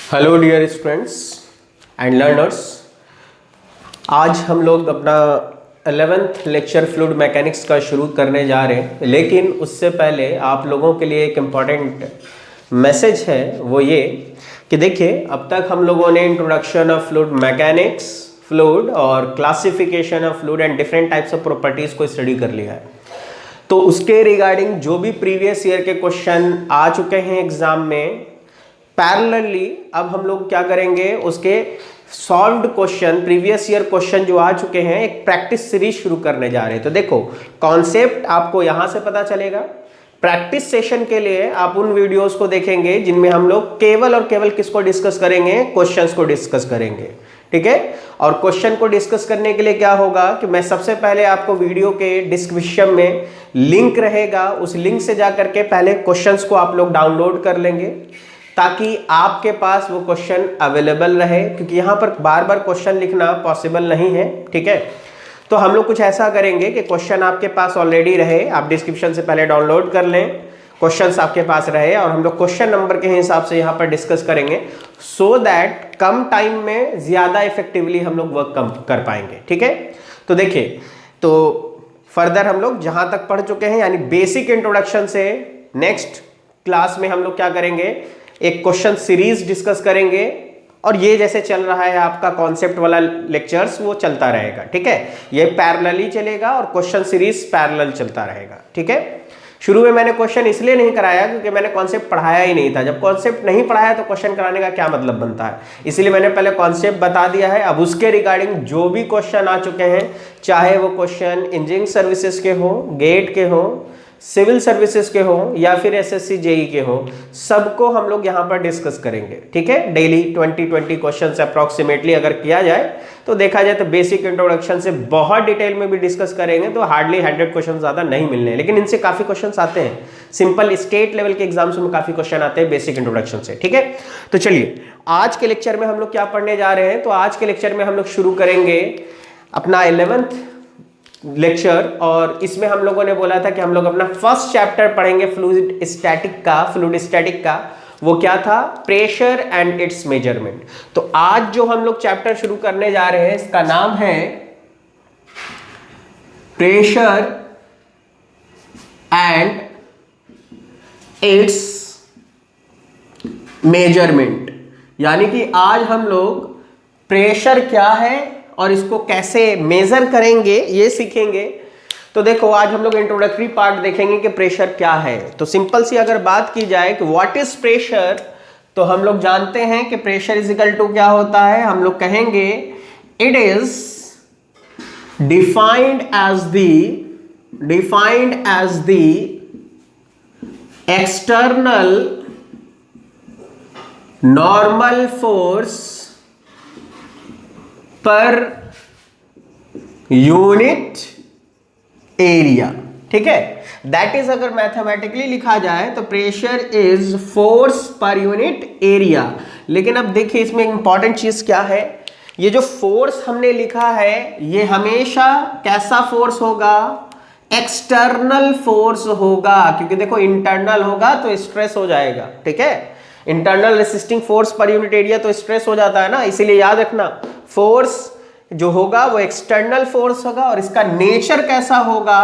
Hello dear students and learners. आज हम लोग अपना 11th लेक्चर फ्लूइड मैकेनिक्स का शुरू करने जा रहे हैं, लेकिन उससे पहले आप लोगों के लिए एक इम्पॉर्टेंट मैसेज है, वो ये कि देखिए, अब तक हम लोगों ने introduction of fluid mechanics, fluid और classification of fluid and different types of properties को स्टडी कर लिया है। तो उसके रिगार्डिंग जो भी प्रीवियस ईयर के क्वेश्चन आ चुके हैं एग्जाम में, पैरेलली अब हम लोग क्या करेंगे, उसके solved question, previous year question जो आ चुके हैं, एक प्रैक्टिस सीरीज शुरू करने जा रहे हैं। तो देखो, कॉन्सेप्ट आपको यहां से पता चलेगा। प्रैक्टिस सेशन के लिए आप उन वीडियोस को देखेंगे जिनमें हम लोग केवल और केवल किसको डिस्कस करेंगे, क्वेश्चंस को डिस्कस करेंगे, ठीक है। और क्वेश्चन को डिस्कस करने के लिए क्या होगा कि मैं सबसे पहले आपको वीडियो के डिस्क्रिप्शन में लिंक रहेगा, उस लिंक से जाकर के पहले क्वेश्चंस को आप लोग डाउनलोड कर लेंगे ताकि आपके पास वो क्वेश्चन अवेलेबल रहे, क्योंकि यहाँ पर बार बार क्वेश्चन लिखना पॉसिबल नहीं है, ठीक है। तो हम लोग कुछ ऐसा करेंगे कि क्वेश्चन आपके पास ऑलरेडी रहे, आप डिस्क्रिप्शन से पहले डाउनलोड कर लें, क्वेश्चंस आपके पास रहे और हम लोग क्वेश्चन नंबर के हिसाब से यहाँ पर डिस्कस करेंगे, सो दैट कम टाइम में ज्यादा इफेक्टिवली हम लोग वर्क कम कर पाएंगे, ठीक है। तो देखिए, तो फर्दर हम लोग जहां तक पढ़ चुके हैं, यानी बेसिक इंट्रोडक्शन से नेक्स्ट क्लास में हम लोग क्या करेंगे, एक क्वेश्चन सीरीज डिस्कस करेंगे और ये जैसे चल रहा है आपका कॉन्सेप्ट वाला लेक्चर्स, वो चलता रहेगा, ठीक है। ये पैरेलली चलेगा और क्वेश्चन सीरीज पैरेलल चलता रहेगा, ठीक है। शुरू में मैंने क्वेश्चन इसलिए नहीं कराया क्योंकि मैंने कॉन्सेप्ट पढ़ाया ही नहीं था। जब कॉन्सेप्ट नहीं पढ़ाया तो क्वेश्चन कराने का क्या मतलब बनता है, इसलिए मैंने पहले कॉन्सेप्ट बता दिया है। अब उसके रिगार्डिंग जो भी क्वेश्चन आ चुके हैं, चाहे वो क्वेश्चन इंजीनियरिंग सर्विसेज के हो, गेट के हो, सिविल सर्विसेज के हो या फिर एसएससी जेई के हो, सबको हम लोग यहाँ पर डिस्कस करेंगे, ठीक है। डेली 20 क्वेश्चंस अप्रॉक्सीमेटली अगर किया जाए तो देखा जाए तो बेसिक इंट्रोडक्शन से बहुत डिटेल में भी डिस्कस करेंगे तो हार्डली 100 क्वेश्चन ज्यादा नहीं मिलने हैं, लेकिन इनसे काफी क्वेश्चंस आते हैं। सिंपल स्टेट लेवल के एग्जाम्स में काफी क्वेश्चन आते हैं बेसिक इंट्रोडक्शन से, ठीक है। तो चलिए, आज के लेक्चर में हम लोग क्या पढ़ने जा रहे हैं, तो आज के लेक्चर में हम लोग शुरू करेंगे अपना 11th लेक्चर, और इसमें हम लोगों ने बोला था कि हम लोग अपना फर्स्ट चैप्टर पढ़ेंगे फ्लूइड स्टैटिक का। वो क्या था, प्रेशर एंड इट्स मेजरमेंट। तो आज जो हम लोग चैप्टर शुरू करने जा रहे हैं, इसका नाम है प्रेशर एंड इट्स मेजरमेंट। यानी कि आज हम लोग प्रेशर क्या है और इसको कैसे मेजर करेंगे ये सीखेंगे। तो देखो, आज हम लोग इंट्रोडक्टरी पार्ट देखेंगे कि प्रेशर क्या है। तो सिंपल सी अगर बात की जाए कि व्हाट इज प्रेशर, तो हम लोग जानते हैं कि प्रेशर इज इक्वल टू क्या होता है, हम लोग कहेंगे it is defined as the external normal force per unit area, ठीक है। दैट इज, अगर मैथमेटिकली लिखा जाए तो pressure is force per unit area. लेकिन अब देखिए, इसमें इंपॉर्टेंट चीज क्या है, ये जो फोर्स हमने लिखा है ये हमेशा कैसा फोर्स होगा, एक्सटर्नल फोर्स होगा, क्योंकि देखो इंटरनल होगा तो स्ट्रेस हो जाएगा, ठीक है। Internal resisting force per unit area तो स्ट्रेस हो जाता है ना, इसीलिए याद रखना फोर्स जो होगा वो एक्सटर्नल फोर्स होगा और इसका नेचर कैसा होगा,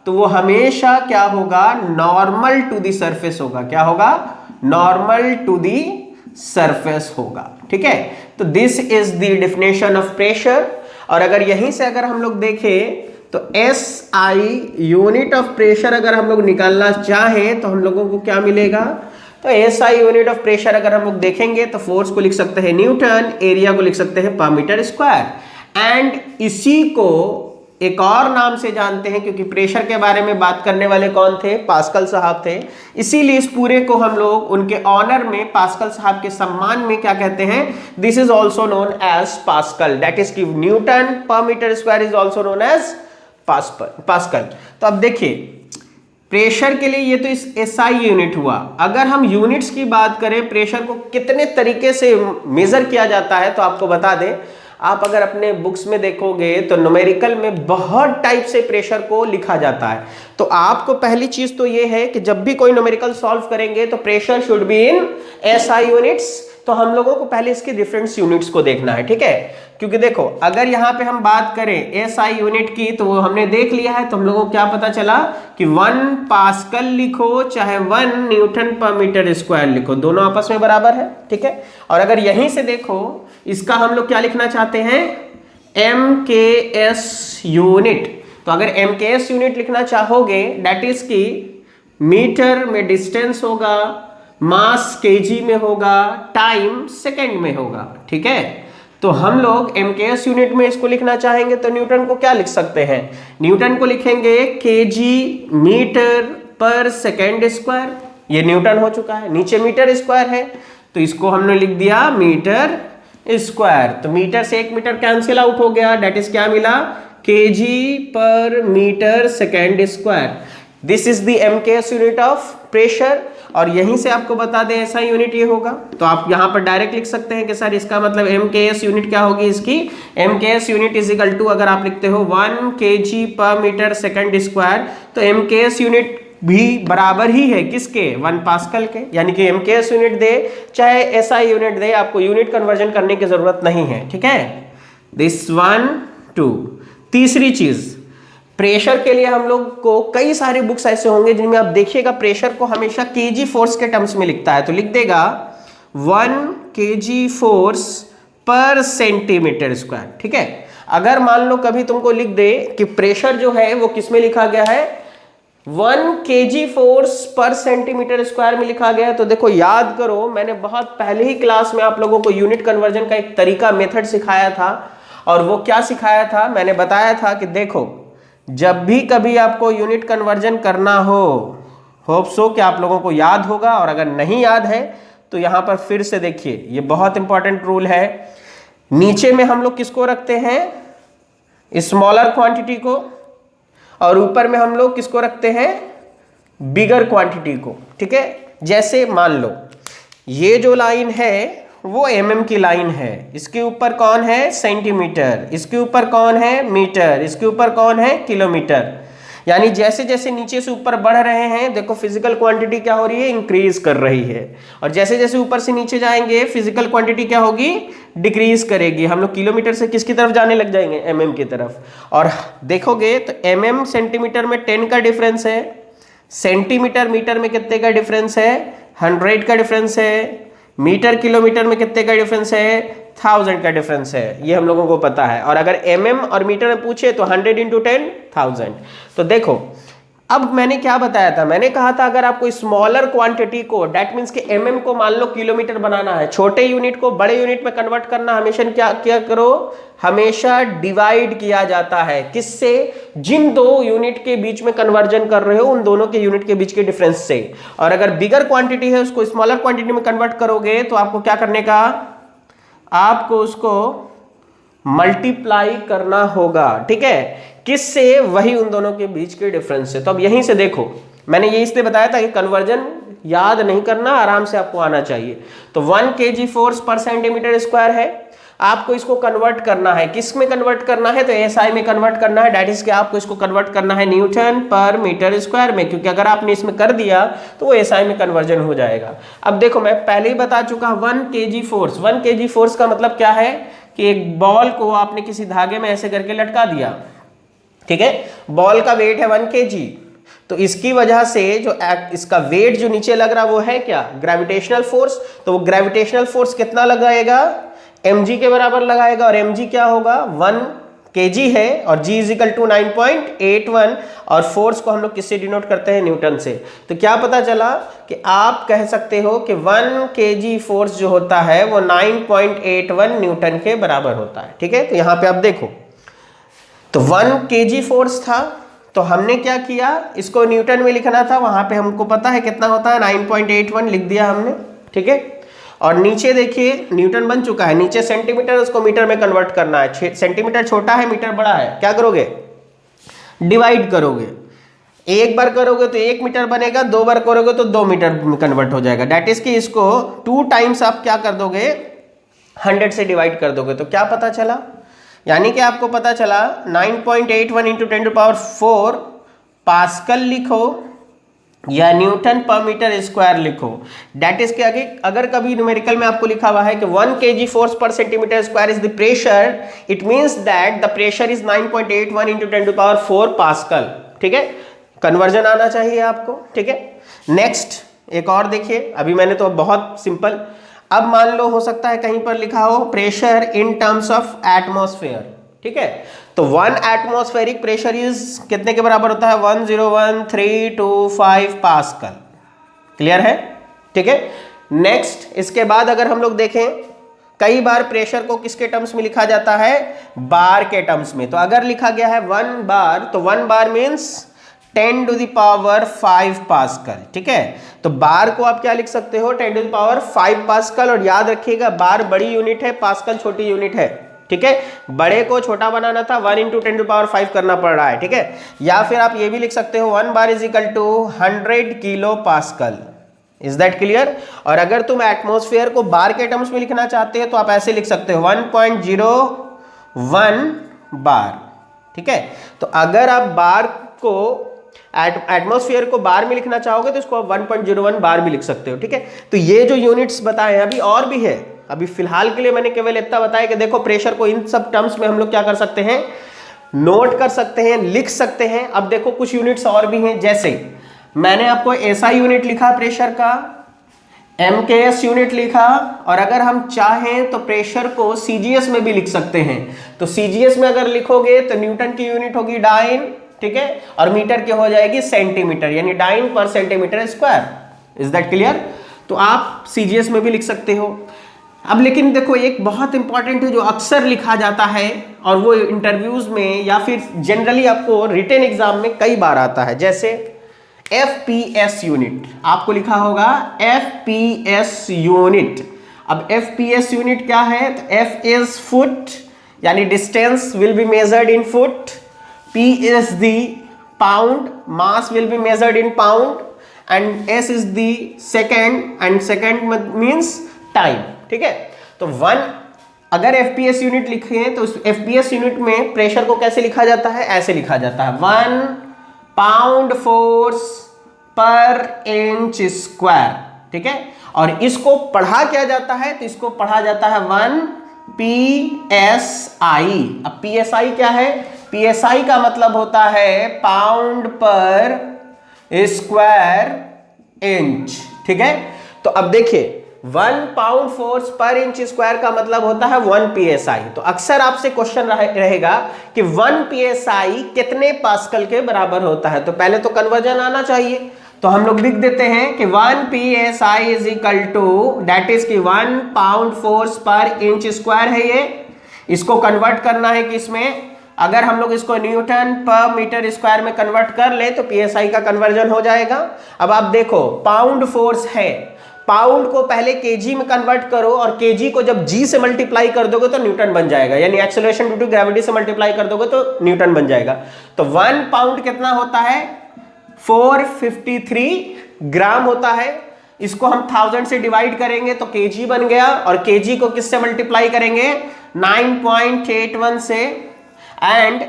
तो वो हमेशा क्या होगा, नॉर्मल टू द सरफेस होगा। क्या होगा, नॉर्मल टू द सरफेस होगा, ठीक है। तो this is the definition of pressure. और अगर यहीं से अगर हम लोग देखें तो SI यूनिट ऑफ प्रेशर अगर हम लोग निकालना चाहें तो हम लोगों को क्या मिलेगा, तो SI यूनिट ऑफ प्रेशर अगर हम लोग देखेंगे तो फोर्स को लिख सकते हैं न्यूटन, एरिया को लिख सकते हैं पर मीटर स्क्वायर। एंड इसी को एक और नाम से जानते हैं, क्योंकि प्रेशर के बारे में बात करने वाले कौन थे, पास्कल साहब थे, इसीलिए इस पूरे को हम लोग उनके ऑनर में, पास्कल साहब के सम्मान में क्या कहते हैं, this is also known as pascal. That is की newton per metre square is also known as pascal. तो अब देखिए, प्रेशर के लिए ये तो इस SI यूनिट हुआ। अगर हम यूनिट्स की बात करें, प्रेशर को कितने तरीके से मेजर किया जाता है तो आपको बता दें, आप अगर अपने बुक्स में देखोगे तो न्यूमेरिकल में बहुत टाइप से प्रेशर को लिखा जाता है। तो आपको पहली चीज तो ये है कि जब भी कोई न्यूमेरिकल सॉल्व करेंगे तो pressure should be in SI units. तो हम लोगों को पहले इसके रेफरेंस यूनिट्स को देखना है, ठीक है। क्योंकि देखो अगर यहाँ पे हम बात करें एसआई यूनिट की तो वो हमने देख लिया है, तो हम लोगों को क्या पता चला कि 1 पास्कल लिखो चाहे 1 न्यूटन पर मीटर स्क्वायर लिखो, दोनों आपस में बराबर है, ठीक है। और अगर यहीं से देखो इसका हम लोग क्या लिखना चाहते हैं, MKS यूनिट। तो अगर MKS यूनिट लिखना चाहोगे दैट इज की मीटर में डिस्टेंस होगा, मास केजी में होगा, टाइम सेकंड में होगा, ठीक है। तो हम लोग MKS यूनिट में इसको लिखना चाहेंगे तो न्यूटन को क्या लिख सकते हैं, न्यूटन को लिखेंगे केजी मीटर पर सेकंड स्क्वायर, ये न्यूटन हो चुका है, नीचे मीटर स्क्वायर है तो इसको हमने लिख दिया मीटर स्क्वायर। तो मीटर से 1 मीटर कैंसिल आउट हो गया, दैट इज क्या मिला, KG per metre second square. This is the MKS unit of pressure. और यहीं से आपको बता दें ऐसा यूनिट ये होगा, तो आप यहां पर डायरेक्ट लिख सकते हैं कि सर इसका मतलब MKS यूनिट क्या होगी इसकी, MKS unit is equal to, अगर आप लिखते हो 1 kg per metre second square, तो MKS यूनिट भी बराबर ही है किसके, 1 पास्कल के। यानी कि MKS यूनिट दे चाहे SI यूनिट दे, आपको यूनिट कन्वर्जन करने की जरूरत नहीं है, ठीक है। दिस 1 2। तीसरी चीज, प्रेशर के लिए हम लोग को कई सारे बुक्स ऐसे होंगे जिनमें आप देखिएगा प्रेशर को हमेशा केजी फोर्स के टर्म्स में लिखता है, तो लिख देगा 1 kg फोर्स पर सेंटीमीटर स्क्वायर, ठीक है। अगर मान लो कभी तुमको लिख दे कि प्रेशर जो है वो किस में लिखा गया है, 1 kg फोर्स पर सेंटीमीटर स्क्वायर में लिखा गया है, तो देखो याद करो मैंने बहुत पहले ही क्लास में आप लोगों को यूनिट कन्वर्जन का एक तरीका मेथड सिखाया था। और वो क्या सिखाया था, मैंने बताया था कि देखो जब भी कभी आपको यूनिट कन्वर्जन करना हो, होप सो कि आप लोगों को याद होगा, और अगर नहीं याद है तो यहां पर फिर से देखिए, ये बहुत इंपॉर्टेंट रूल है। नीचे में हम लोग किसको रखते हैं, स्मॉलर क्वांटिटी को, और ऊपर में हम लोग किसको रखते हैं, बिगर क्वांटिटी को, ठीक है। जैसे मान लो ये जो लाइन है वो mm की लाइन है, इसके ऊपर कौन है, सेंटीमीटर, इसके ऊपर कौन है, मीटर, इसके ऊपर कौन है, किलोमीटर। यानी जैसे जैसे नीचे से ऊपर बढ़ रहे हैं देखो फिजिकल क्वांटिटी क्या हो रही है, इंक्रीज कर रही है, और जैसे जैसे ऊपर से नीचे जाएंगे फिजिकल क्वांटिटी क्या होगी, डिक्रीज करेगी। हम लोग किलोमीटर से किसकी तरफ जाने लग जाएंगे, mm की तरफ। और देखोगे तो mm सेंटीमीटर में 10 का डिफरेंस है, सेंटीमीटर मीटर में कितने का डिफरेंस है, 100 का डिफरेंस है, मीटर किलोमीटर में कितने का डिफरेंस है, 1000 का डिफरेंस है, ये हम लोगों को पता है। और अगर mm और मीटर में पूछे तो 100 × 10 1000। तो देखो अब मैंने क्या बताया था, मैंने कहा था अगर आपको स्मॉलर क्वांटिटी को दैट मींस कि mm को मान लो किलोमीटर बनाना है, छोटे यूनिट को बड़े यूनिट में कन्वर्ट करना, हमेशा क्या करो, हमेशा डिवाइड किया जाता है, किससे, जिन दो यूनिट के बीच में कन्वर्जन कर रहे हो उन दोनों के यूनिट के बीच के डिफरेंस से। और अगर बिगर क्वांटिटी है उसको स्मॉलर क्वांटिटी में कन्वर्ट करोगे तो आपको क्या करने का, आपको उसको मल्टीप्लाई करना होगा, ठीक है, किससे, वही उन दोनों के बीच के डिफरेंस से। तो अब यहीं से देखो मैंने ये इसलिए बताया था कि कन्वर्जन याद नहीं करना, आराम से आपको आना चाहिए। तो 1 kg फोर्स पर सेंटीमीटर स्क्वायर है, आपको इसको कन्वर्ट करना है, किस में कन्वर्ट करना है, तो SI में कन्वर्ट करना है, दैट इज कि आपको इसको कन्वर्ट करना है न्यूटन पर मीटर स्क्वायर में, क्योंकि अगर आपने इसमें कर दिया तो वो SI में कन्वर्जन हो जाएगा। अब देखो मैं पहले ही बता चुका 1 kg फोर्स, 1 kg फोर्स का मतलब क्या है कि एक बॉल को आपने किसी धागे में ऐसे करके लटका दिया, ठीक है, बॉल का वेट है 1 kg, तो इसकी वजह से जो इसका वेट जो नीचे लग रहा वो है क्या, ग्रेविटेशनल फोर्स। तो वो ग्रेविटेशनल फोर्स कितना लगाएगा, mg के बराबर लगाएगा, और mg क्या होगा, 1 kg है, और g इज इक्वल टू 9.81, और फोर्स को हम लोग किससे डिनोट करते हैं, न्यूटन से। तो क्या पता चला कि आप कह सकते हो कि 1 kg फोर्स जो होता है वो 9.81 न्यूटन के बराबर होता है, ठीक है। तो यहां पे आप देखो तो 1 kg फोर्स था, तो हमने क्या किया, इसको न्यूटन में लिखना था, वहां पे हमको पता है कितना होता है, 9.81 लिख दिया हमने, ठीक है। और नीचे देखिए न्यूटन बन चुका है, नीचे सेंटीमीटर, उसको मीटर में कन्वर्ट करना है, सेंटीमीटर छोटा है मीटर बड़ा है, क्या करोगे, डिवाइड करोगे, एक बार करोगे तो 1 मीटर बनेगा, 2 बार करोगे तो 2 मीटर में कन्वर्ट हो जाएगा, दैट इज कि इसको 2 टाइम्स आप क्या कर दोगे, 100 से डिवाइड कर दोगे। तो क्या पता चला, यानी कि आपको पता चला 9.81 × 10⁴ पास्कल लिखो, या न्यूटन पर मीटर स्क्वायर लिखो। दैट इज के अगर कभी न्यूमेरिकल में आपको लिखा हुआ है कि 1 kg फोर्स पर centimetre square is the pressure, it means that the pressure is 9.81 into 10⁴ pascal. ठीक है, कन्वर्जन आना चाहिए आपको। ठीक है, नेक्स्ट एक और देखिए, अभी मैंने तो बहुत सिंपल, अब मान लो हो सकता है कहीं पर लिखा हो pressure in terms of atmosphere. ठीक है, तो 1 एटमॉस्फेरिक प्रेशर इज कितने के बराबर होता है? 101,325 पास्कल। क्लियर है? ठीक है, नेक्स्ट इसके बाद अगर हम लोग देखें, कई बार प्रेशर को किसके टर्म्स में लिखा जाता है? बार के टर्म्स में। तो अगर लिखा गया है 1 बार, तो 1 बार मीन्स 10⁵ पास्कल। ठीक है, तो बार को आप क्या लिख सकते हो? 10⁵ पास्कल। और याद रखिएगा, बार बड़ी यूनिट है, पास्कल छोटी यूनिट है। ठीक है, बड़े को छोटा बनाना था, 1 इंटू 10⁵ करना पड़ रहा है। ठीक है, या फिर आप ये भी लिख सकते हो 1 bar is equal to 100 kilo pascal. Is that clear? और अगर तुम एटमॉस्फेयर को बार के टर्म्स में लिखना चाहते हो तो आप ऐसे लिख सकते हो 1.01 बार। ठीक है, तो अगर आप बार को एटमॉस्फेयर को बार में लिखना चाहोगे तो इसको आप 1.01 बार भी लिख सकते हो। ठीक है, तो ये जो यूनिट्स बताए हैं, अभी और भी है, अभी फिलहाल के लिए मैंने केवल इतना बताया कि देखो प्रेशर को इन सब टर्म्स में हम लोग क्या कर सकते हैं? नोट कर सकते हैं, लिख सकते हैं। अब देखो कुछ यूनिट्स और भी हैं, जैसे मैंने आपको एसआई यूनिट लिखा प्रेशर का, एमकेएस यूनिट लिखा, और अगर हम चाहें तो प्रेशर को सीजीएस में भी लिख सकते हैं। तो सीजीएस में अगर लिखोगे तो न्यूटन की यूनिट होगी डाइन। ठीक है, और मीटर की हो जाएगी सेंटीमीटर, यानी डाइन पर centimetre square. Is that clear? तो आप सीजीएस में भी लिख सकते हो। अब लेकिन देखो एक बहुत इंपॉर्टेंट है जो अक्सर लिखा जाता है, और वो इंटरव्यूज में या फिर जनरली आपको रिटन एग्जाम में कई बार आता है, जैसे एफपीएस यूनिट। आपको लिखा होगा एफपीएस यूनिट। अब एफपीएस यूनिट क्या है? तो एफ इज फुट, यानी distance will be measured in foot. P is the pound, mass will be measured in pound, and S is the second, and second means time। ठीक है, तो 1 अगर FPS unit लिखे तो FPS यूनिट में pressure को कैसे लिखा जाता है? ऐसे लिखा जाता है 1 pound force per inch square. ठीक है, और इसको पढ़ा क्या जाता है? तो इसको पढ़ा जाता है 1 PSI। अब PSI क्या है? PSI का मतलब होता है पाउंड पर स्क्वायर इंच। ठीक है, तो अब देखिए 1 pound force per inch square का मतलब होता है 1 PSI। तो अक्सर आपसे क्वेश्चन रहेगा कि 1 PSI कितने पास्कल के बराबर होता है? तो पहले तो कन्वर्जन आना चाहिए, तो हम लोग लिख देते हैं कि 1 PSI is equal to, that is कि 1 pound force per inch square है ये। इसको कन्वर्ट करना है कि इसमें अगर हम लोग इसको न्यूटन पर मीटर स्क्वायर में कन्वर्ट कर ले तो पीएसआई का कन्वर्जन हो जाएगा। अब आप देखो पाउंड फोर्स है, पाउंड को पहले केजी में कन्वर्ट करो और केजी को जब जी से मल्टीप्लाई कर दोगे तो न्यूटन बन जाएगा, यानी एक्सेलरेशन ड्यू टू ग्रेविटी से मल्टीप्लाई कर दोगे तो न्यूटन बन जाएगा। तो 1 पाउंड कितना होता है? 453 ग्राम होता है। इसको हम 1000 से डिवाइड करेंगे तो केजी बन गया, और केजी को किससे मल्टीप्लाई करेंगे? 9.81 से, एंड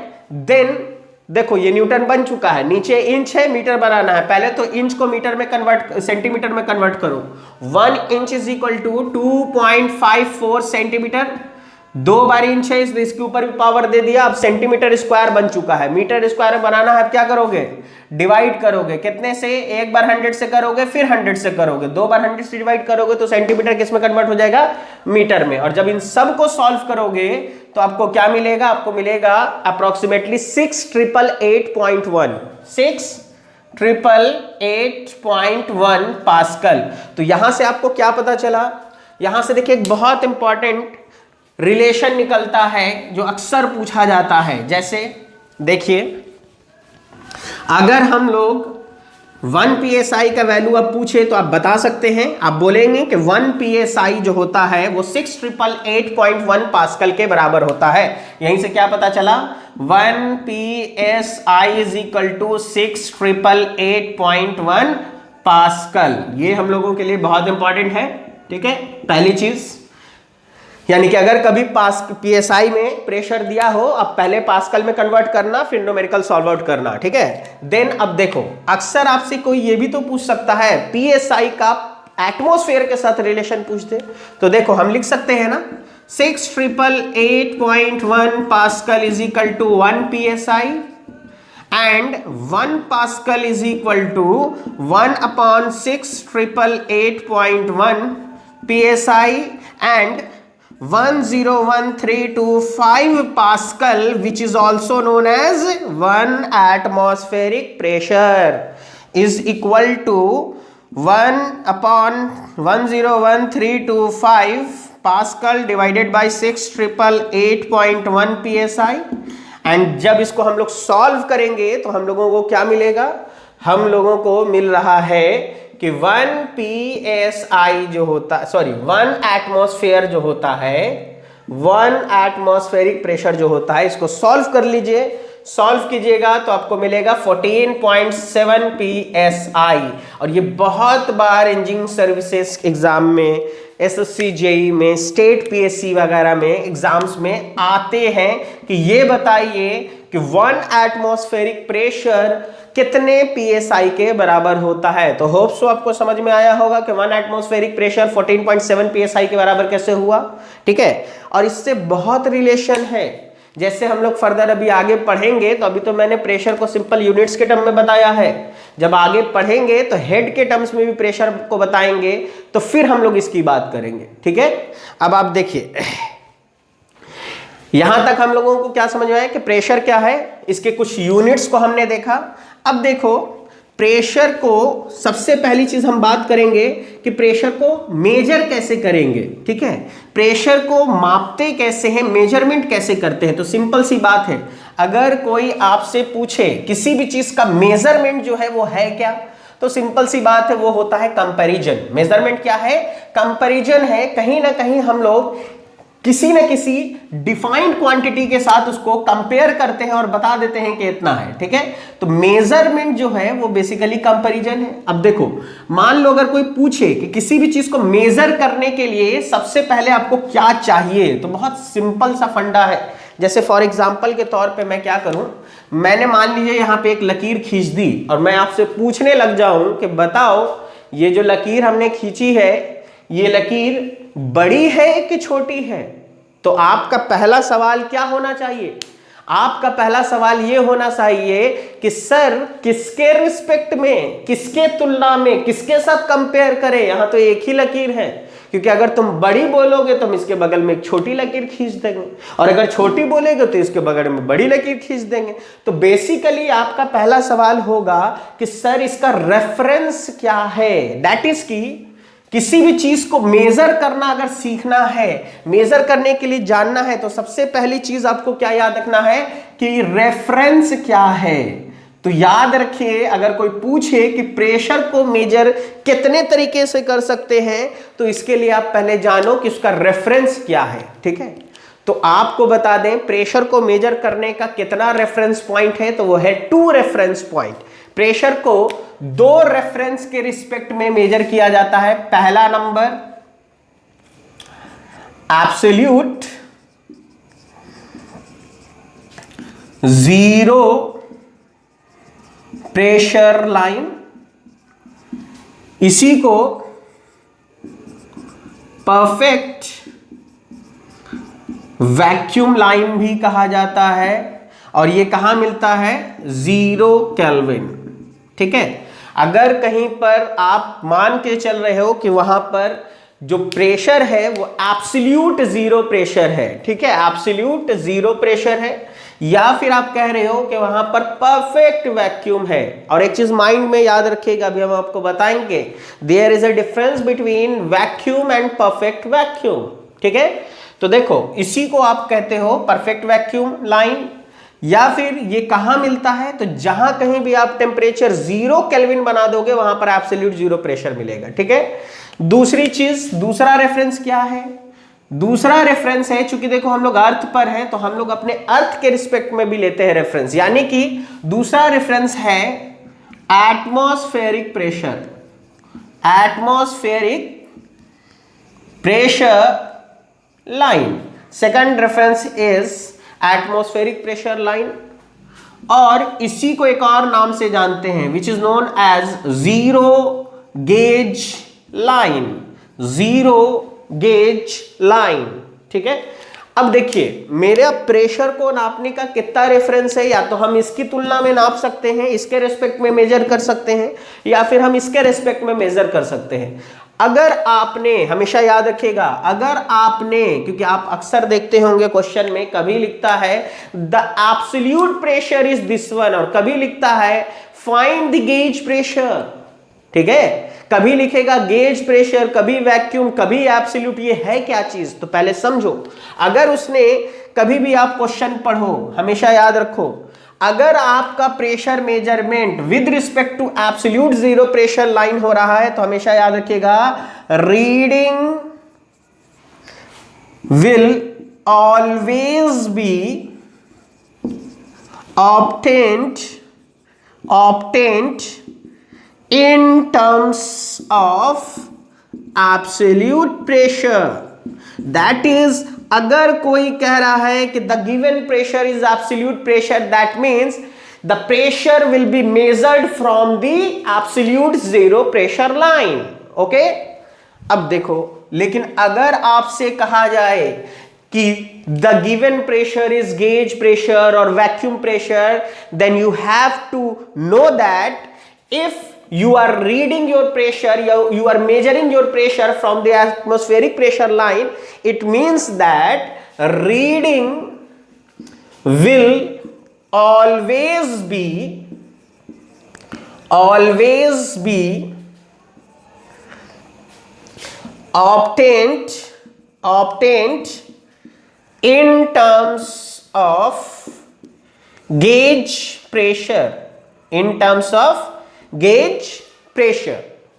देन देखो ये न्यूटन बन चुका है, नीचे इंच है, मीटर बनाना है। पहले तो इंच को मीटर में कन्वर्ट, सेंटीमीटर में कन्वर्ट करो। 1 inch is equal to 2.54 centimetre. 2 बार इंच है, इसके ऊपर भी पावर दे दिया। अब सेंटीमीटर स्क्वायर बन चुका है। मीटर स्क्वायर बनाना है, अब क्या करोगे? डिवाइड करोगे। कितने से? एक बार 100 से करोगे, फिर 100 से करोगे, 2 बार 100 से डिवाइड करोगे तो सेंटीमीटर किस में कन्वर्ट हो जाएगा? मीटर में। और जब इन सब को सॉल्व करोगे तो आपको क्या मिलेगा? आपको मिलेगा अप्रोक्सीमेटली 6888.1 6888.1 पास्कल। तो यहां से आपको क्या पता चला? यहां से देखिए एक बहुत इंपॉर्टेंट रिलेशन निकलता है जो अक्सर पूछा जाता है। जैसे देखिए अगर हम लोग 1 PSI का वैल्यू अब पूछे तो आप बता सकते हैं, आप बोलेंगे कि 1 PSI जो होता है वो 6888.1 पास्कल के बराबर होता है। यहीं से क्या पता चला? 1 PSI is equal to 6888.1 pascal. ये हम लोगों के लिए बहुत इंपॉर्टेंट है। ठीक है, पहली चीज। यानी कि अगर कभी पीएसआई में प्रेशर दिया हो, अब पहले पास्कल में कन्वर्ट करना, फिर न्यूमेरिकल सॉल्व आउट करना, ठीक है। देन अब देखो, अक्सर आपसे कोई ये भी तो पूछ सकता है पीएसआई का एटमॉस्फेयर के साथ रिलेशन पूछ दे, तो देखो हम लिख सकते हैं ना 6,888.1 pascal is equal to 1 psi and 1 pascal is equal to 1 upon 6,888.1 psi and 101,325 pascal, which is also known as 1 atmospheric pressure, is equal to 1 upon 101,325 pascal divided by 6,888.1 psi। And जब इसको हम लोग सॉल्व करेंगे तो हम लोगों को क्या मिलेगा, हम लोगों को मिल रहा है कि 1 psi जो होता, सॉरी 1 एटमॉस्फेयर जो होता है, 1 एटमॉस्फेरिक प्रेशर जो होता है, इसको सॉल्व कर लीजिए, सॉल्व कीजिएगा तो आपको मिलेगा 14.7 psi। और ये बहुत बार इंजीनियरिंग सर्विसेज एग्जाम में, एसएससी जेई में, स्टेट पीएससी वगैरह में एग्जाम्स में आते हैं कि ये बताइए कि 1 एटमॉस्फेरिक प्रेशर कितने पीएसआई के बराबर होता है। तो होप सो आपको समझ में आया होगा कि 1 एटमॉस्फेरिक प्रेशर 14.7 पीएसआई के बराबर कैसे हुआ, ठीक है। और इससे बहुत रिलेशन है, जैसे हम लोग फर्दर अभी आगे पढ़ेंगे, तो अभी तो मैंने प्रेशर को सिंपल यूनिट्स के टर्म में बताया है, जब आगे पढ़ेंगे तो हेड के टर्म्स में भी प्रेशर को बताएंगे, तो फिर हम लोग इसकी बात करेंगे, ठीक है। अब आप देखिए, यहां तक हम लोगों को क्या समझ में आया कि प्रेशर क्या है, इसके कुछ यूनिट्स को हमने देखा। अब देखो प्रेशर को सबसे पहली चीज हम बात करेंगे कि प्रेशर को मेजर कैसे करेंगे, ठीक है। प्रेशर को मापते कैसे हैं, मेजरमेंट कैसे करते हैं। तो सिंपल सी बात है, अगर कोई आपसे पूछे किसी भी चीज का मेजरमेंट जो है वो है क्या, तो सिंपल सी बात है, वो होता है कंपैरिजन। मेजरमेंट क्या है, कंपैरिजन है। कहीं ना कहीं हम लोग किसी न किसी डिफाइंड क्वांटिटी के साथ उसको कंपेयर करते हैं और बता देते हैं कि इतना है, ठीक है। तो मेजरमेंट जो है वो बेसिकली कंपैरिजन है। अब देखो, मान लो अगर कोई पूछे कि किसी भी चीज को मेजर करने के लिए सबसे पहले आपको क्या चाहिए, तो बहुत सिंपल सा फंडा है। जैसे फॉर एग्जाम्पल के तौर पे मैं क्या करूं, मैंने मान लीजिए यहां पे एक लकीर खींच दी और मैं आपसे पूछने लग जाऊं कि बताओ ये जो लकीर हमने खींची है, ये लकीर बड़ी है कि छोटी है। तो आपका पहला सवाल क्या होना चाहिए, आपका पहला सवाल ये होना चाहिए कि सर किसके रिस्पेक्ट में, किसके तुलना में, किसके साथ कंपेयर करें, यहां तो एक ही लकीर है। क्योंकि अगर तुम बड़ी बोलोगे तो हम इसके बगल में एक छोटी लकीर खींच देंगे, और अगर छोटी बोलेगे तो इसके बगल में बड़ी लकीर खींच देंगे। तो बेसिकली आपका पहला सवाल होगा कि सर इसका रेफरेंस क्या है। दैट इज की किसी भी चीज को मेजर करना अगर सीखना है, मेजर करने के लिए जानना है, तो सबसे पहली चीज आपको क्या याद रखना है कि रेफरेंस क्या है। तो याद रखिए, अगर कोई पूछे कि प्रेशर को मेजर कितने तरीके से कर सकते हैं, तो इसके लिए आप पहले जानो कि उसका रेफरेंस क्या है, ठीक है। तो आपको बता दें प्रेशर को मेजर करने का कितना रेफरेंस पॉइंट है, तो वो है 2 रेफरेंस पॉइंट। प्रेशर को 2 रेफरेंस के रिस्पेक्ट में मेजर किया जाता है। पहला number absolute zero pressure line, इसी को परफेक्ट वैक्यूम लाइन भी कहा जाता है, और ये कहां मिलता है, 0 केल्विन, ठीक है। अगर कहीं पर आप मान के चल रहे हो कि वहां पर जो प्रेशर है वो एब्सोल्यूट 0 प्रेशर है, ठीक है, एब्सोल्यूट 0 प्रेशर है, या फिर आप कह रहे हो कि वहां पर परफेक्ट वैक्यूम है। और एक चीज माइंड में याद रखिएगा, अभी हम आपको बताएंगे, there is a difference between vacuum and perfect vacuum, ठीक है। तो देखो इसी को आप कहते हो परफेक्ट वैक्यूम लाइन, या फिर ये कहां मिलता है, तो जहां कहीं भी आप टेम्परेचर 0 केल्विन बना दोगे वहां पर एब्सोल्यूट 0 प्रेशर मिलेगा, ठीक है। दूसरी चीज, दूसरा रेफरेंस क्या है, दूसरा रेफरेंस है, चूंकि देखो हम लोग अर्थ पर हैं तो हम लोग अपने अर्थ के रिस्पेक्ट में भी लेते हैं रेफरेंस, यानी कि दूसरा रेफरेंस है atmospheric pressure. Atmospheric pressure line, second reference is atmospheric pressure line, और इसी को एक और नाम से जानते हैं which is known as zero gauge line, zero gauge line. ठीक है, अब देखिए मेरे प्रेशर को नापने का कितना रेफरेंस है, या तो हम इसकी तुलना में नाप सकते हैं, इसके रेस्पेक्ट में मेजर कर सकते हैं, या फिर हम इसके रेस्पेक्ट में मेजर कर सकते हैं। अगर आपने, हमेशा याद रखिएगा, अगर आपने, क्योंकि आप अक्सर देखते होंगे क्वेश्चन में कभी लिखता है the absolute pressure is this one, और कभी लिखता है फाइंड द गेज प्रेशर। ठीक है, कभी लिखेगा गेज प्रेशर, कभी वैक्यूम, कभी एब्सोल्यूट, ये है क्या चीज, तो पहले समझो। अगर उसने कभी भी, आप क्वेश्चन पढ़ो, हमेशा याद रखो, अगर आपका pressure measurement with respect to absolute zero pressure line हो रहा है, तो हमेशा याद रखिएगा reading will always be obtained in terms of absolute pressure। that is, अगर कोई कह रहा है कि the given pressure is absolute pressure, that means the pressure will be measured from the absolute zero pressure line। okay? अब देखो, लेकिन अगर आपसे कहा जाए कि the given pressure is gauge pressure or vacuum pressure, then you have to know that if you are reading your pressure, you are measuring your pressure from the atmospheric pressure line, it means that reading will always be obtained in terms of gauge pressure, in terms of gauge pressure.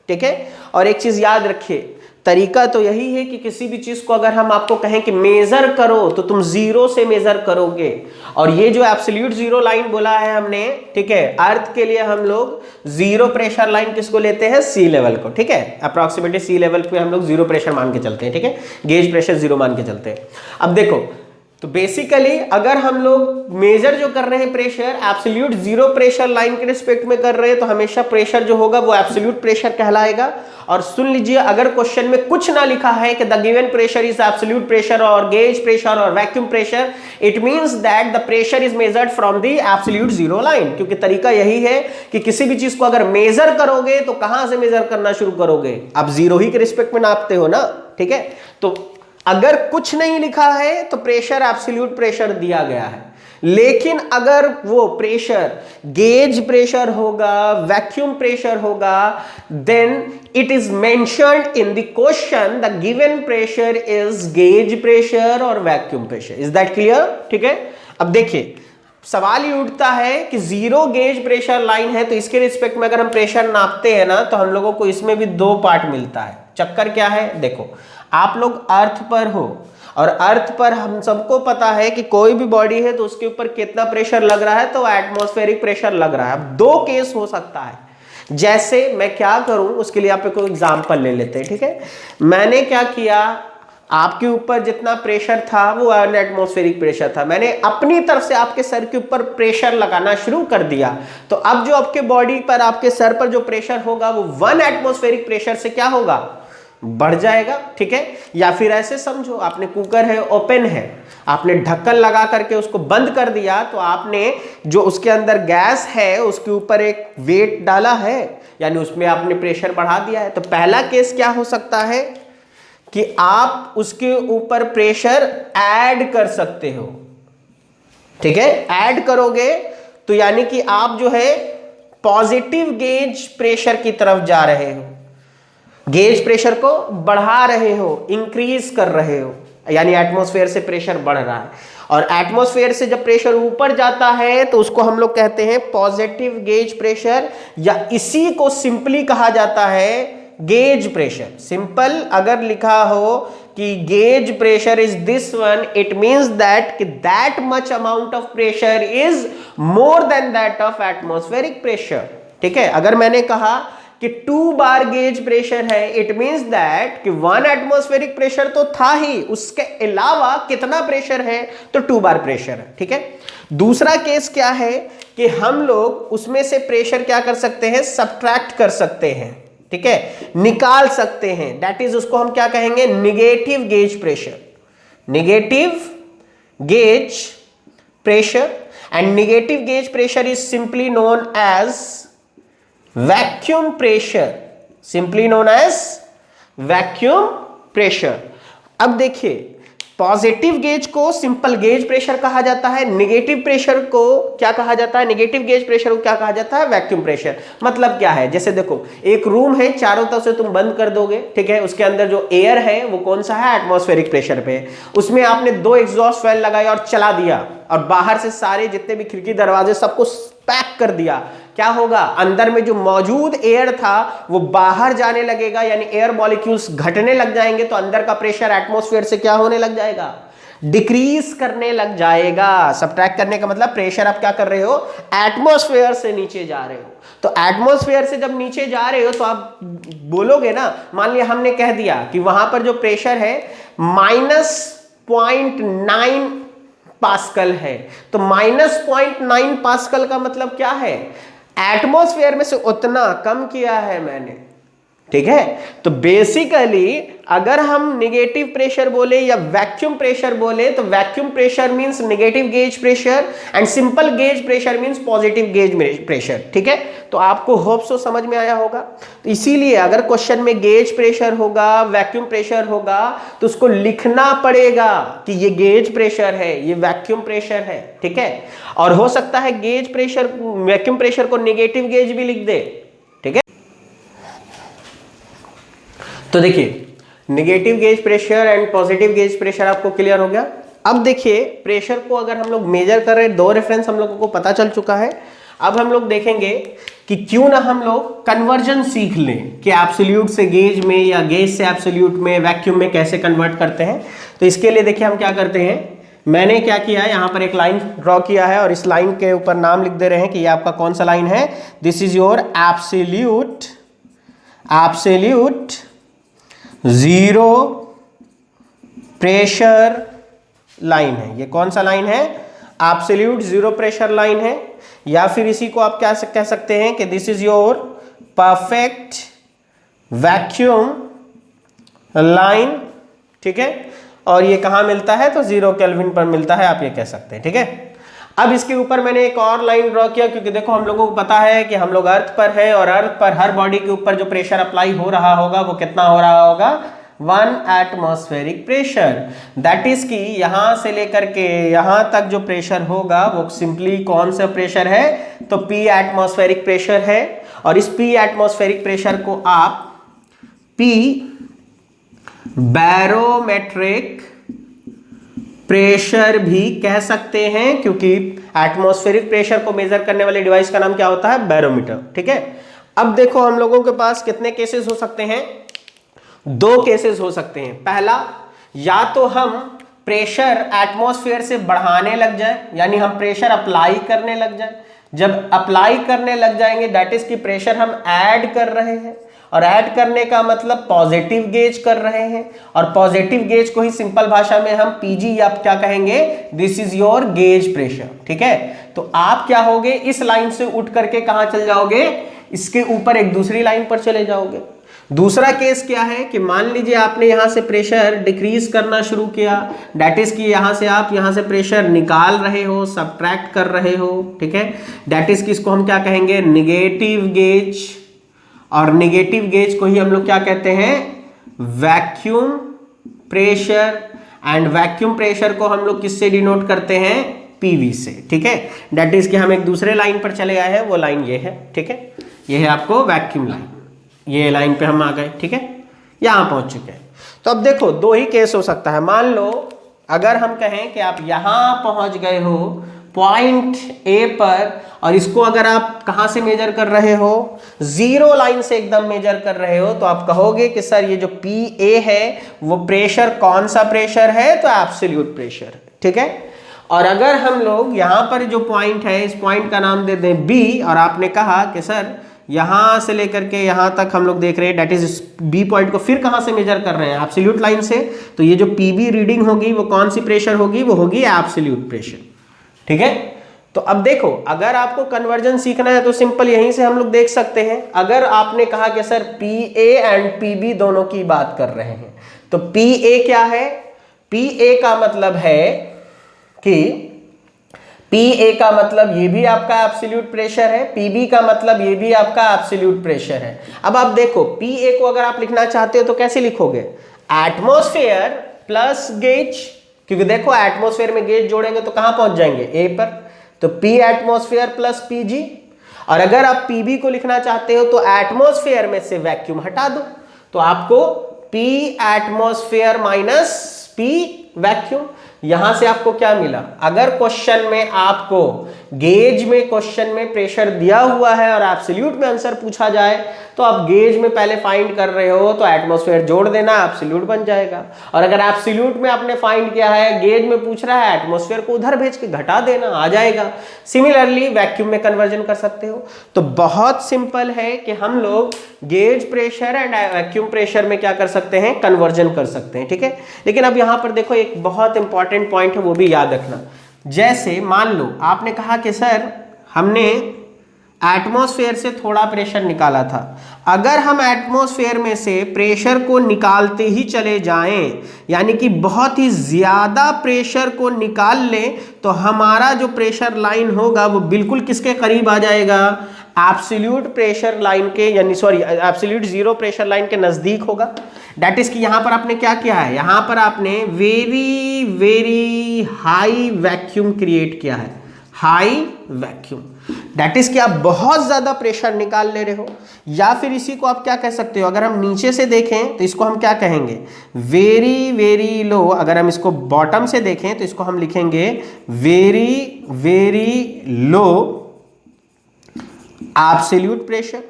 ठीक है, और एक चीज याद रखिए, तरीका तो यही है कि किसी भी चीज को अगर हम आपको कहें कि मेजर करो, तो तुम जीरो से मेजर करोगे। और ये जो एब्सोल्यूट जीरो लाइन बोला है हमने, ठीक है, अर्थ के लिए हम लोग जीरो प्रेशर लाइन किसको लेते हैं, सी लेवल को। ठीक है, अप्रोक्सीमेटली सी लेवल पे हम लोग जीरो प्रेशर मान के चलते हैं। ठीक है, गेज प्रेशर जीरो मान के चलते हैं। अब देखो, तो बेसिकली अगर हम लोग मेजर जो कर रहे हैं pressure absolute zero pressure line के रिस्पेक्ट में कर रहे हैं, तो हमेशा प्रेशर जो होगा वो एब्सोल्यूट प्रेशर कहलाएगा। और सुन लीजिए, अगर क्वेश्चन में कुछ ना लिखा है कि the given pressure is absolute pressure और गेज प्रेशर और vacuum pressure, it means that the pressure is measured from the absolute zero line. क्योंकि तरीका यही है कि किसी भी चीज को अगर मेजर करोगे तो कहां से मेजर करना शुरू करोगे, आप जीरो ही के रिस्पेक्ट में नापते हो ना। ठीक है, तो अगर कुछ नहीं लिखा है तो प्रेशर एब्सोल्यूट प्रेशर दिया गया है, लेकिन अगर वो प्रेशर गेज प्रेशर होगा, वैक्यूम प्रेशर होगा, then it is mentioned in the question the given pressure is gauge pressure और vacuum pressure. Is that clear? ठीक है, अब देखिए सवाल ये उठता है कि जीरो गेज प्रेशर लाइन है, तो इसके रिस्पेक्ट में अगर हम प्रेशर नापते हैं ना, तो हम लोगों को इसमें भी दो पार्ट मिलता है। चक्कर क्या है, देखो आप लोग अर्थ पर हो, और अर्थ पर हम सबको पता है कि कोई भी बॉडी है तो उसके ऊपर कितना प्रेशर लग रहा है, तो एटमॉस्फेरिक प्रेशर लग रहा है। अब दो केस हो सकता है, जैसे मैं क्या करूं उसके लिए आप कोई एग्जांपल ले लेते हैं। ठीक है, मैंने क्या किया, आपके ऊपर जितना प्रेशर था वो एटमॉस्फेरिक प्रेशर था, मैंने अपनी तरफ से आपके सर के ऊपर प्रेशर लगाना शुरू कर दिया। तो अब जो आपके बॉडी पर, आपके सर पर जो प्रेशर होगा वो 1 एटमॉस्फेरिक प्रेशर से क्या होगा, बढ़ जाएगा। ठीक है, या फिर ऐसे समझो, आपने कुकर है, ओपन है, आपने ढक्कन लगा करके उसको बंद कर दिया, तो आपने जो उसके अंदर गैस है उसके ऊपर एक वेट डाला है, यानी उसमें आपने प्रेशर बढ़ा दिया है। तो पहला केस क्या हो सकता है कि आप उसके ऊपर प्रेशर ऐड कर सकते हो। ठीक है, ऐड करोगे तो यानी कि आप जो है पॉजिटिव गेज प्रेशर की तरफ जा रहे हो, गेज प्रेशर को बढ़ा रहे हो, इंक्रीज कर रहे हो, यानी एटमॉस्फेयर से प्रेशर बढ़ रहा है। और एटमॉस्फेयर से जब प्रेशर ऊपर जाता है तो उसको हम लोग कहते हैं पॉजिटिव गेज प्रेशर, या इसी को सिंपली कहा जाता है गेज प्रेशर। सिंपल अगर लिखा हो कि gauge pressure is this one, it means that कि that much amount of pressure is more than that of atmospheric pressure. ठीक है, अगर मैंने कहा कि 2 बार गेज प्रेशर है, इट मींस दैट कि 1 एटमॉस्फेरिक प्रेशर तो था ही, उसके अलावा कितना प्रेशर है, तो 2 बार प्रेशर है। ठीक है। दूसरा केस क्या है कि हम लोग उसमें से प्रेशर क्या कर सकते हैं, सब्ट्रैक्ट कर सकते हैं। ठीक है, निकाल सकते हैं, दैट इज उसको हम क्या कहेंगे, negative gauge pressure. Negative gauge pressure, and negative gauge pressure is simply known as vacuum pressure, simply known as vacuum pressure। अब देखिए, पॉजिटिव गेज को सिंपल गेज प्रेशर कहा जाता है, नेगेटिव प्रेशर को क्या कहा जाता है, नेगेटिव गेज प्रेशर को क्या कहा जाता है, वैक्यूम प्रेशर। मतलब क्या है, जैसे देखो एक रूम है, चारों तरफ से तुम बंद कर दोगे, ठीक है, उसके अंदर जो एयर है वो कौन सा है, एटमॉस्फेरिक प्रेशर पे, उसमें आपने 2 एग्जॉस्ट फैन लगाए और चला दिया और बाहर से सारे जितने भी खिड़की दरवाजे सबको पैक कर दिया, क्या होगा, अंदर में जो मौजूद एयर था वो बाहर जाने लगेगा, यानी एयर मॉलिक्यूल्स घटने लग जाएंगे, तो अंदर का प्रेशर एटमॉस्फेयर से क्या होने लग जाएगा, डिक्रीज करने लग जाएगा। सब्ट्रैक्ट करने का मतलब प्रेशर आप क्या कर रहे हो, एटमॉस्फेयर से नीचे जा रहे हो। तो एटमॉस्फेयर से जब नीचे जा रहे हो तो आप बोलोगे ना, मान लिया हमने कह दिया कि वहां पर जो प्रेशर है -0.9 पास्कल है, तो -0.9 पास्कल का मतलब क्या है, एटमॉस्फेयर में से उतना कम किया है मैंने। ठीक है, तो बेसिकली अगर हम नेगेटिव प्रेशर बोले या वैक्यूम प्रेशर बोले, तो vacuum pressure means negative gauge pressure and simple gauge pressure means positive gauge pressure. ठीक है, तो आपको होप सो समझ में आया होगा। तो इसीलिए अगर क्वेश्चन में गेज प्रेशर होगा, वैक्यूम प्रेशर होगा, तो उसको लिखना पड़ेगा कि ये गेज प्रेशर है, ये वैक्यूम प्रेशर है। ठीक है, और हो सकता है गेज प्रेशर, वैक्यूम प्रेशर को नेगेटिव गेज भी लिख दे। ठीक है, तो देखिए negative gauge pressure and positive gauge pressure आपको क्लियर हो गया। अब देखिए प्रेशर को अगर हम लोग मेजर कर रहे हैं, 2 रेफरेंस हम लोगों को पता चल चुका है। अब हम लोग देखेंगे कि क्यों ना हम लोग कन्वर्जन सीख लें कि एब्सोल्यूट से गेज में या गेज से एब्सोल्यूट में, वैक्यूम में कैसे कन्वर्ट करते हैं। तो इसके लिए देखिए हम क्या करते हैं, मैंने क्या किया है, यहाँ पर एक लाइन ड्रॉ किया है और इस लाइन के ऊपर नाम लिख दे रहे हैं कि ये आपका कौन सा लाइन है, this is your absolute zero pressure line है। ये कौन सा लाइन है, एब्सोल्यूट जीरो प्रेशर लाइन है, या फिर इसी को आप क्या कह सकते हैं कि this is your perfect vacuum line. ठीक है, और ये कहाँ मिलता है, तो 0 केल्विन पर मिलता है, आप ये कह सकते हैं। ठीक है, अब इसके ऊपर मैंने एक और लाइन ड्रॉ किया, क्योंकि देखो हम लोगों को पता है कि हम लोग अर्थ पर है, और अर्थ पर हर बॉडी के ऊपर जो प्रेशर अप्लाई हो रहा होगा वो कितना हो रहा होगा, 1 एटमॉस्फेरिक प्रेशर। दैट इज कि यहां से लेकर के यहां तक जो प्रेशर होगा वो सिंपली कौन सा प्रेशर है, तो P एटमॉस्फेरिक प्रेशर है। और इस P एटमॉस्फेरिक प्रेशर को आप P बैरोमेट्रिक प्रेशर भी कह सकते हैं, क्योंकि एटमॉस्फेरिक प्रेशर को मेजर करने वाले डिवाइस का नाम क्या होता है, बैरोमीटर। ठीक है, अब देखो हम लोगों के पास कितने केसेस हो सकते हैं, 2 केसेस हो सकते हैं। पहला, या तो हम प्रेशर एटमॉस्फेयर से बढ़ाने लग जाए, यानी हम प्रेशर अप्लाई करने लग जाए। जब अप्लाई करने लग जाएंगे दैट इज कि प्रेशर हम ऐड कर रहे हैं, और ऐड करने का मतलब पॉजिटिव गेज कर रहे हैं, और पॉजिटिव गेज को ही सिंपल भाषा में हम पीजी या क्या कहेंगे, this is your gauge pressure. ठीक है, तो आप क्या होगे, इस लाइन से उठ करके कहां चल जाओगे, इसके ऊपर एक दूसरी लाइन पर चले जाओगे। दूसरा केस क्या है कि मान लीजिए आपने यहां से प्रेशर डिक्रीज करना शुरू किया, दैट इज कि यहां से आप यहां से प्रेशर निकाल रहे हो, सब्ट्रैक्ट कर रहे हो। ठीक है, दैट इज कि इसको हम क्या कहेंगे, निगेटिव गेज, और नेगेटिव गेज को ही हम लोग क्या कहते हैं, vacuum pressure. And vacuum pressure को हम लोग किससे डिनोट करते हैं, पीवी से। ठीक है, दैट इज कि हम एक दूसरे लाइन पर चले आए हैं, वो लाइन ये है। ठीक है, ये है आपको वैक्यूम लाइन, ये लाइन पे हम आ गए। ठीक है, यहां पहुंच चुके हैं। तो अब देखो 2 ही केस हो सकता है। मान लो अगर हम कहें कि आप यहां पहुंच गए हो पॉइंट ए पर, और इसको अगर आप कहां से मेजर कर रहे हो, 0 लाइन से एकदम मेजर कर रहे हो, तो आप कहोगे कि सर ये जो PA है वो प्रेशर कौन सा प्रेशर है, तो एब्सोल्यूट प्रेशर। ठीक है, और अगर हम लोग यहां पर जो पॉइंट है, इस पॉइंट का नाम दे दें B, और आपने कहा कि सर यहां से लेकर के यहां तक हम लोग देख रहे हैं, डेट इज बी पॉइंट को फिर कहां से मेजर कर रहे हैं, एब्सोल्यूट लाइन से। तो ये जो पीबी रीडिंग होगी वो कौन सी प्रेशर होगी, वो होगी एब्सोल्यूट प्रेशर। ठीक है, तो अब देखो अगर आपको कन्वर्जन सीखना है तो सिंपल यहीं से हम लोग देख सकते हैं। अगर आपने कहा कि sir P A and P B दोनों की बात कर रहे हैं, तो पी ए क्या है, पी ए का मतलब है कि पी ए का मतलब ये भी आपका एब्सोल्यूट प्रेशर है, पी बी का मतलब ये भी आपका एब्सोल्यूट प्रेशर है। अब आप देखो पी ए को अगर आप लिखना चाहते हो तो कैसे लिखोगे, एटमॉस्फेयर प्लस गेज, क्योंकि देखो एटमॉस्फेयर में गेज जोड़ेंगे तो कहां पहुंच जाएंगे, ए पर, तो P atmosphere plus P G. और अगर आप पीबी को लिखना चाहते हो तो एटमॉस्फेयर में से वैक्यूम हटा दो, तो आपको P atmosphere minus P vacuum. यहां से आपको क्या मिला, अगर क्वेश्चन में आपको गेज में क्वेश्चन में प्रेशर दिया हुआ है और एब्सोल्यूट में आंसर पूछा जाए तो आप गेज में पहले फाइंड कर रहे हो तो एटमॉस्फेयर जोड़ देना, एब्सोल्यूट बन जाएगा। और अगर एब्सोल्यूट में आपने फाइंड किया है, गेज में पूछ रहा है, एटमॉस्फेयर को उधर भेज के घटा देना, आ जाएगा। सिमिलरली वैक्यूम में कन्वर्जन कर सकते हो। तो बहुत सिंपल है कि हम लोग gauge pressure and vacuum pressure में क्या कर सकते हैं, कन्वर्जन कर सकते हैं। ठीक है, लेकिन अब यहां पर देखो एक बहुत इंपॉर्टेंट पॉइंट है, वो भी याद रखना। जैसे मान लो आपने कहा कि सर हमने एटमॉस्फेयर से थोड़ा प्रेशर निकाला था, अगर हम एटमॉस्फेयर में से प्रेशर को निकालते ही चले जाएं, यानी कि बहुत ही ज्यादा प्रेशर को निकाल लें, तो हमारा जो प्रेशर लाइन होगा वो बिल्कुल किसके करीब आ जाएगा, एब्सोल्यूट प्रेशर लाइन के, यानी sorry absolute zero pressure line के नजदीक होगा। दैट इज कि यहां पर आपने क्या किया है, यहां पर आपने very very high vacuum create किया है, हाई वैक्यूम। दैट इज कि आप बहुत ज्यादा प्रेशर निकाल ले रहे हो। या फिर इसी को आप क्या कह सकते हो, अगर हम नीचे से देखें तो इसको हम क्या कहेंगे, वेरी वेरी लो। अगर हम इसको बॉटम से देखें तो इसको हम लिखेंगे very very low absolute pressure.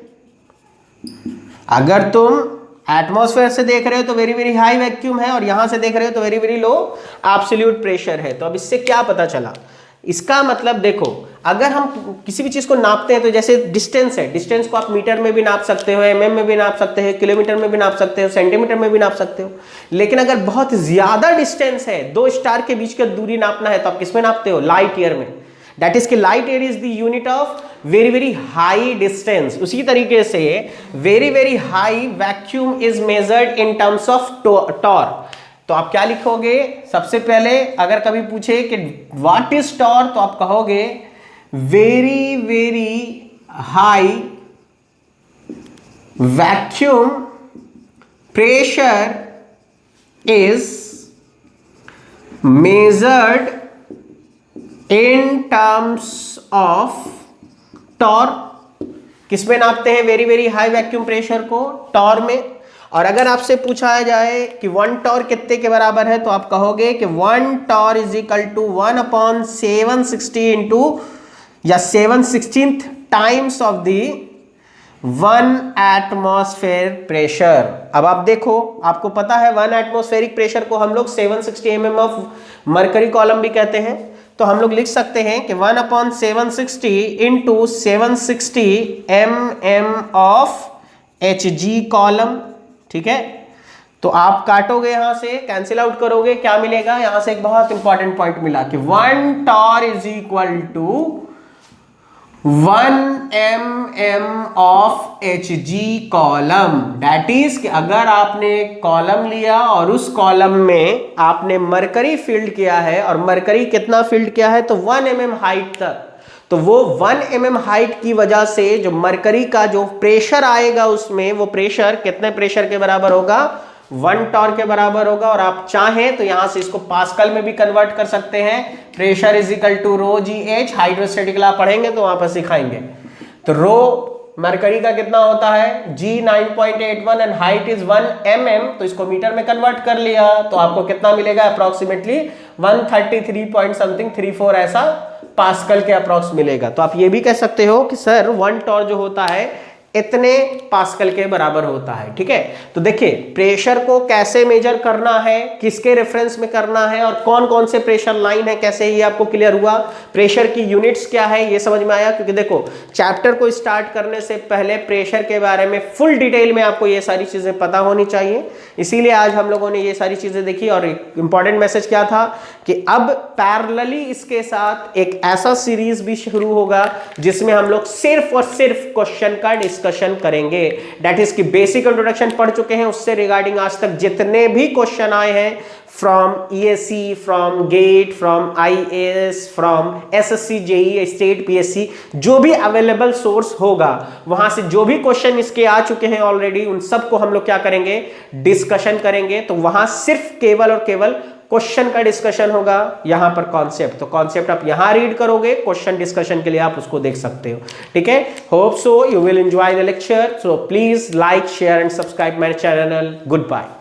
अगर तुम एटमॉस्फेयर से देख रहे हो तो वेरी वेरी हाई वैक्यूम है, और यहां से देख रहे हो तो very very low absolute pressure है। तो अब इससे क्या पता चला, इसका मतलब देखो अगर हम किसी भी चीज को नापते हैं तो जैसे डिस्टेंस है, डिस्टेंस को आप मीटर में भी नाप सकते हो, एमएम में भी नाप सकते हो, किलोमीटर में भी नाप सकते हो, सेंटीमीटर में भी नाप सकते हो। लेकिन अगर बहुत ज्यादा डिस्टेंस है, दो स्टार के बीच की दूरी नापना है, तो आप किसमें नापते हो, लाइट ईयर में। दैट इज कि light year is the unit of very very high distance. उसी तरीके से very very high vacuum is measured in terms of torr. तो आप क्या लिखोगे, सबसे पहले अगर कभी पूछे कि व्हाट इज टॉर, तो आप कहोगे very very high vacuum pressure is measured in terms of torr. किसमें नापते हैं very very high vacuum pressure को, टॉर में। और अगर आपसे पूछा जाए कि 1 टॉर कितने के बराबर है, तो आप कहोगे कि 1 torr is equal to 1/760 into या 7/16 times of the 1 atmosphere pressure. अब आप देखो, आपको पता है 1 एटमॉस्फेरिक प्रेशर को हम लोग 760 mm ऑफ मरकरी कॉलम भी कहते हैं। तो हम लोग लिख सकते हैं कि 1/760 into 760 mm of Hg column. ठीक है, तो आप काटोगे, यहां से कैंसिल आउट करोगे, क्या मिलेगा, यहां से एक बहुत इंपॉर्टेंट पॉइंट मिला कि 1 torr is equal to 1 mm of Hg column. That is कि अगर आपने कॉलम लिया और उस कॉलम में आपने मरकरी फील्ड किया है, और मरकरी कितना फील्ड किया है, तो 1 mm हाइट तक, तो वो 1 mm हाइट की वजह से जो मरकरी का जो प्रेशर आएगा उसमें, वो प्रेशर कितने प्रेशर के बराबर होगा, 1 टॉर के बराबर होगा। और आप चाहें तो यहां से इसको पास्कल में भी कन्वर्ट कर सकते हैं। Pressure is equal to rho G H, hydrostatic law पढ़ेंगे तो वहां पर सिखाएंगे। तो रो मरकरी का कितना होता है, जी 9.81 एंड हाइट इज 1 mm, तो इसको मीटर में कन्वर्ट कर लिया तो आपको कितना मिलेगा, अप्रोक्सीमेटली 133 पॉइंट समथिंग 34 ऐसा पास्कल के अप्रॉक्स मिलेगा। तो आप ये भी कह सकते हो कि सर 1 टॉर जो होता है इतने पास्कल के बराबर होता है। ठीक है, तो देखिए प्रेशर को कैसे मेजर करना है, किसके रेफरेंस में करना है और कौन कौन से प्रेशर लाइन है, कैसे ये आपको क्लियर हुआ। प्रेशर की यूनिट्स क्या है ये समझ में आया, क्योंकि देखो चैप्टर को स्टार्ट करने से पहले प्रेशर के बारे में फुल डिटेल में आपको ये सारी चीजें पता होनी चाहिए, इसीलिए आज हम लोगों ने ये सारी चीजें देखी। और एक इंपॉर्टेंट मैसेज क्या था कि अब पैरेलली इसके साथ एक ऐसा सीरीज भी शुरू होगा जिसमें हम लोग सिर्फ और सिर्फ क्वेश्चन का डिस्कशन करेंगे। दैट इज कि बेसिक इंट्रोडक्शन पढ़ चुके हैं, उससे रिगार्डिंग आज तक जितने भी क्वेश्चन आए हैं from ESC, from GATE, from IAS, from SSC, JE, state, PSC, जो भी अवेलेबल सोर्स होगा वहां से जो भी क्वेश्चन इसके आ चुके हैं ऑलरेडी, उन सबको हम लोग क्या करेंगे, डिस्कशन करेंगे। तो वहां सिर्फ केवल और केवल क्वेश्चन का डिस्कशन होगा, यहां पर कॉन्सेप्ट, तो कॉन्सेप्ट आप यहां रीड करोगे, क्वेश्चन डिस्कशन के लिए आप उसको देख सकते हो। ठीक है, hope so you will enjoy the lecture, so please like, share and subscribe my channel. Good bye.